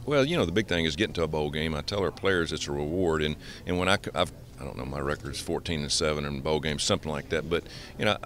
Well, the big thing is getting to a bowl game. I tell our players it's a reward, and when I don't know, my record is 14-7 in bowl games, something like that. But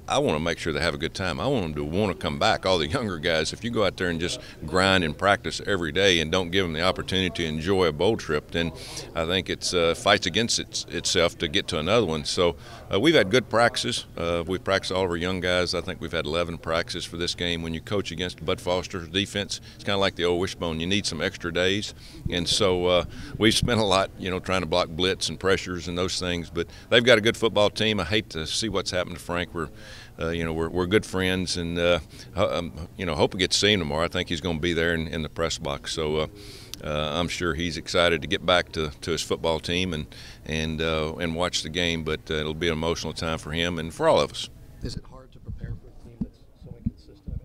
I want to make sure they have a good time. I want them to want to come back. All the younger guys, if you go out there and just grind and practice every day and don't give them the opportunity to enjoy a bowl trip, then I think it's fights against itself to get to another one. So we've had good practices. We've practiced all of our young guys. I think we've had 11 practices for this game. When you coach against Bud Foster's defense, it's kind of like the old wishbone. You need some extra days, and so we've spent a lot, trying to block blitz and pressures and those things, but they've got a good football team. I hate to see what's happened to Frank. We're good friends, and hope we get to see him tomorrow. I think he's going to be there in the press box. So I'm sure he's excited to get back to his football team and watch the game. But it'll be an emotional time for him and for all of us. Is it hard to prepare for a team that's so inconsistent?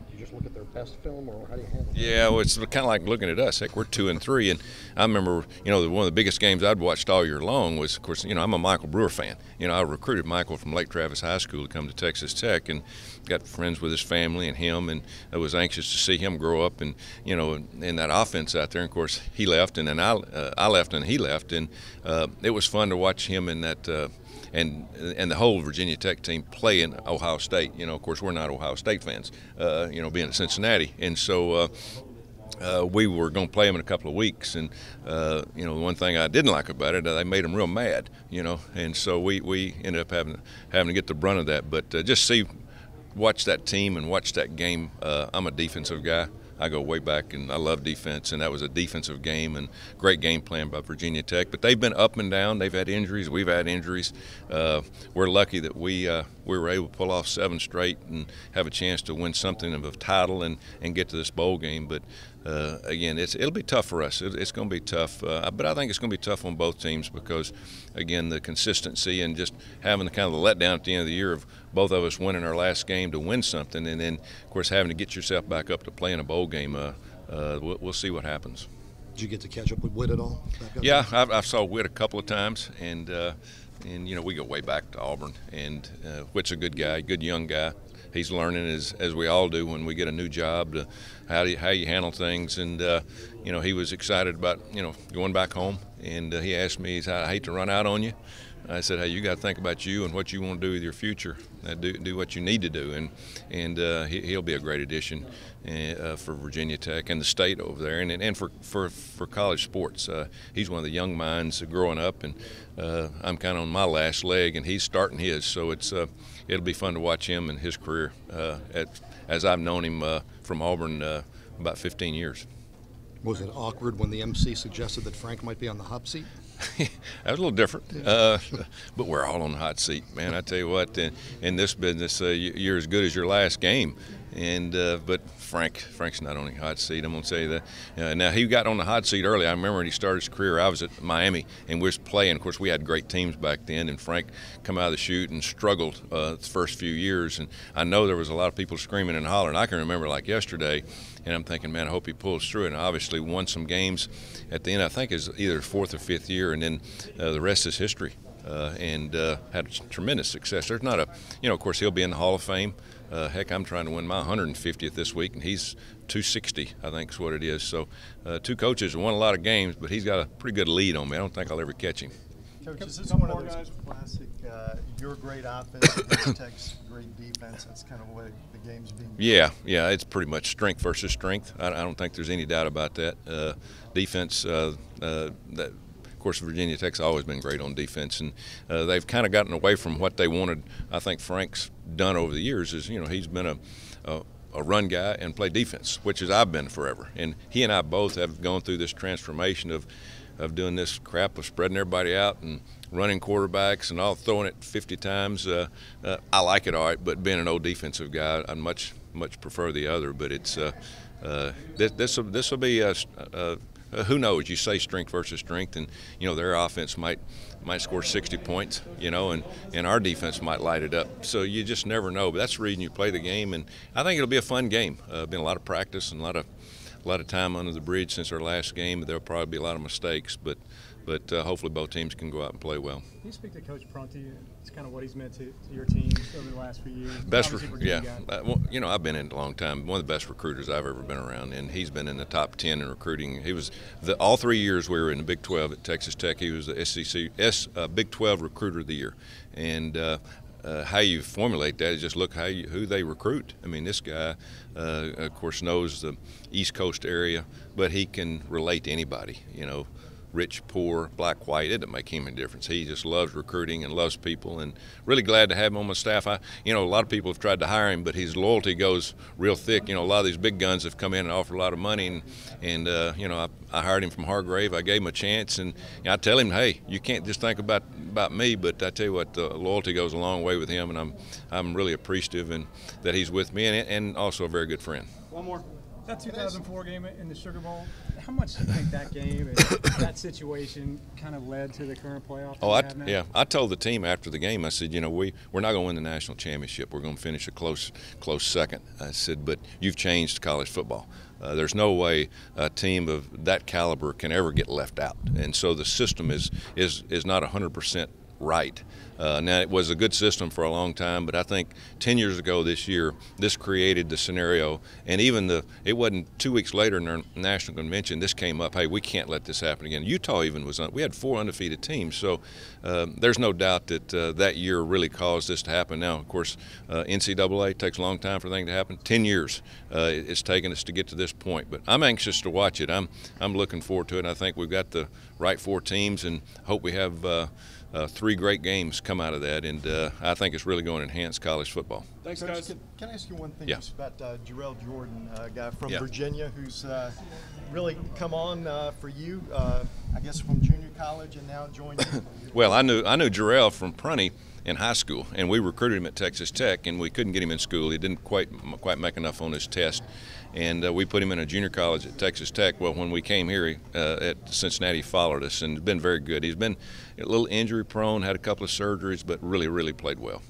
Do you just look at their best film, or how do you handle it? Yeah, well, it's kind of like looking at us. Heck, we're 2-3, and I remember, one of the biggest games I'd watched all year long was, of course, I'm a Michael Brewer fan. I recruited Michael from Lake Travis High School to come to Texas Tech, and got friends with his family and him, and I was anxious to see him grow up, and in that offense out there. And of course, he left, and then I left, and he left, and it was fun to watch him in that. And the whole Virginia Tech team play in Ohio State. Of course, we're not Ohio State fans, being at Cincinnati. And so we were going to play them in a couple of weeks. And, the one thing I didn't like about it, they made them real mad, And so we ended up having to get the brunt of that. But just watch that team and watch that game. I'm a defensive guy. I go way back, and I love defense, and that was a defensive game and great game plan by Virginia Tech. But they've been up and down. They've had injuries. We've had injuries. We're lucky that we were able to pull off 7 straight and have a chance to win something of a title and get to this bowl game. But again, it'll be tough for us. It's going to be tough. But I think it's going to be tough on both teams because, again, the consistency and just having the kind of the letdown at the end of the year of both of us winning our last game to win something, and then, of course, having to get yourself back up to play in a bowl game. We'll see what happens. Did you get to catch up with Witt at all? Yeah, I saw Witt a couple of times, and we go way back to Auburn, and Witt's a good guy, good young guy. He's learning as we all do when we get a new job to how you handle things, and he was excited about going back home, and he asked me, I hate to run out on you. I said, hey, you got to think about you and what you want to do with your future. Do what you need to do, and he'll be a great addition for Virginia Tech and the state over there, and for college sports. He's one of the young minds growing up, and I'm kind of on my last leg, and he's starting his. So it'll be fun to watch him and his career as I've known him from Auburn about 15 years. Was it awkward when the MC suggested that Frank might be on the hot seat? That was a little different, but we're all on the hot seat, man. I tell you what, in this business, you're as good as your last game. But Frank's not on the hot seat. I'm going to tell you that. Now, he got on the hot seat early. I remember when he started his career, I was at Miami, and we was playing. Of course, we had great teams back then, and Frank come out of the chute and struggled the first few years. And I know there was a lot of people screaming and hollering. I can remember like yesterday, and I'm thinking, man, I hope he pulls through it. And obviously won some games at the end. I think is either 4th or 5th year, and then the rest is history. And had tremendous success. There's not of course, he'll be in the Hall of Fame. Heck, I'm trying to win my 150th this week, and he's 260, I think is what it is. So 2 coaches won a lot of games, but he's got a pretty good lead on me. I don't think I'll ever catch him. Coach, is this one of those classic, your great offense, Tech's great defense? That's kind of the way the game's being played. Yeah, it's pretty much strength versus strength. I don't think there's any doubt about that. Defense, that. Of course, Virginia Tech's always been great on defense, and they've kind of gotten away from what they wanted. I think Frank's done over the years is, he's been a run guy and play defense, which is I've been forever. And he and I both have gone through this transformation of doing this crap of spreading everybody out and running quarterbacks and all throwing it 50 times. I like it all right, but being an old defensive guy, I much prefer the other. But it's this will be who knows? You say strength versus strength, and their offense might score 60 points, and our defense might light it up. So you just never know. But that's the reason you play the game, and I think it'll be a fun game. Been a lot of practice and a lot of time under the bridge since our last game. There'll probably be a lot of mistakes, but but hopefully both teams can go out and play well. Can you speak to Coach Prunty? It's kind of what he's meant to your team over the last few years. Yeah. Well, you know, I've been in it a long time. One of the best recruiters I've ever been around, and he's been in the top 10 in recruiting. He was all 3 years we were in the Big 12 at Texas Tech. He was the Big 12 Recruiter of the Year, and how you formulate that is just look who they recruit. I mean, this guy, of course, knows the East Coast area, but he can relate to anybody. You know, rich, poor, black, white, it doesn't make him any difference. He just loves recruiting and loves people, and really glad to have him on my staff. You know, a lot of people have tried to hire him, but his loyalty goes real thick. You know, a lot of these big guns have come in and offered a lot of money, and you know, I hired him from Hargrave. I gave him a chance, and I tell him, hey, you can't just think about me, but I tell you what, the loyalty goes a long way with him, and I'm really appreciative and that he's with me, and also a very good friend. One more. That 2004 game in the Sugar Bowl, how much do you think that game and that situation kind of led to the current playoff? Yeah. I told the team after the game, I said, you know, we're not going to win the national championship. We're going to finish a close second. I said, but you've changed college football. There's no way a team of that caliber can ever get left out, and so the system is not 100% right. Now, it was a good system for a long time, but I think 10 years ago this year, this created the scenario, and even it wasn't 2 weeks later in our national convention, this came up, hey, we can't let this happen again. Utah even we had 4 undefeated teams, so there's no doubt that that year really caused this to happen. Now, of course, NCAA takes a long time for things to happen. 10 years it's taken us to get to this point, but I'm anxious to watch it. I'm looking forward to it, and I think we've got the right 4 teams, and hope we have 3 great games come out of that, and I think it's really going to enhance college football. Thanks, guys. Can I ask you one thing about Jarrell Jordan, a guy from Virginia who's really come on for you, I guess from junior college and now joined you? Well, I knew Jarrell from Prunty in high school, and we recruited him at Texas Tech, and we couldn't get him in school. He didn't quite make enough on his test, and we put him in a junior college at Texas Tech. Well, when we came here at Cincinnati, he followed us and has been very good. He's been a little injury prone, had a couple of surgeries, but really, really played well.